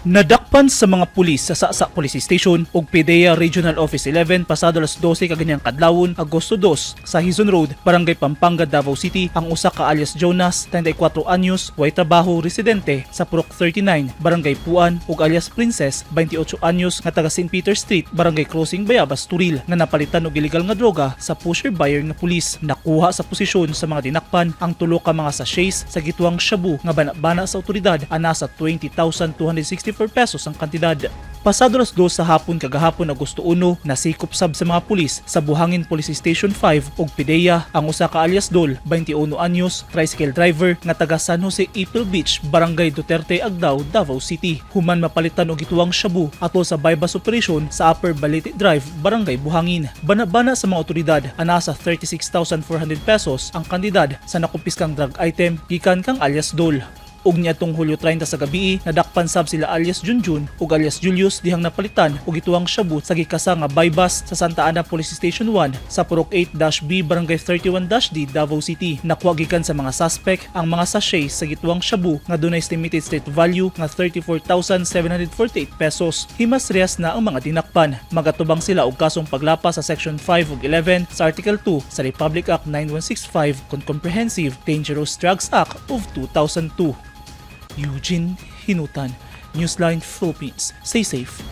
Nadakpan sa mga pulis sa Saksak Police Station ug PDEA Regional Office 11 pasado alas 12 kaganyang kadlawon Agosto 2 sa Hizon Road, Barangay Pampanga, Davao City ang usa ka alias Jonas, 34 anyos, way trabaho, residente sa Purok 39, Barangay Puan ug alias Princess, 28 anyos nga taga St. Peter Street, Barangay Crossing, Bayabas, Turil nga napalitan og illegal nga droga sa pusher buyer nga pulis. Nakuha sa posisyon sa mga dinakpan ang tulo ka mga sachets sa gituang shabu nga bana-bana sa otoridad ana sa 20,264 pesos ang kantidad. Pasado alas 2 sa hapon kagahapon Agosto 1, nasikop sab sa mga pulis sa Buhangin Police Station 5 ug PDEA ang usa ka alias Dol, 21 anyos, tricycle driver nga taga San Jose April Beach, Barangay Duterte, Agdao, Davao City. Human mapalitan og gituang shabu atol sa bypass operation sa Upper Balete Drive, Barangay Buhangin. Bana-bana sa mga otoridad ana sa 36,400 pesos ang kantidad sa nakumpiskang drug item gikan kang alias Dol. Ug niadtong Hulyo 30 sa gabi, nadakpan sab sila alias Junjun ug alias Julius dihang napalitan og gituang shabu sa gikasa nga bypass sa Santa Ana Police Station 1 sa Purok 8-B Barangay 31-D, Davao City. Nakuha gikan sa mga suspect ang mga sachet sa gituang shabu nga dunay estimated street value nga 34,748 pesos. Himas-rehas na ang mga dinakpan. Magatubang sila og kasong paglapa sa Section 5 ug 11 sa Article 2 sa Republic Act 9165 kon Comprehensive Dangerous Drugs Act of 2002. Eugene Hinutan, Newsline Philippines. Stay safe.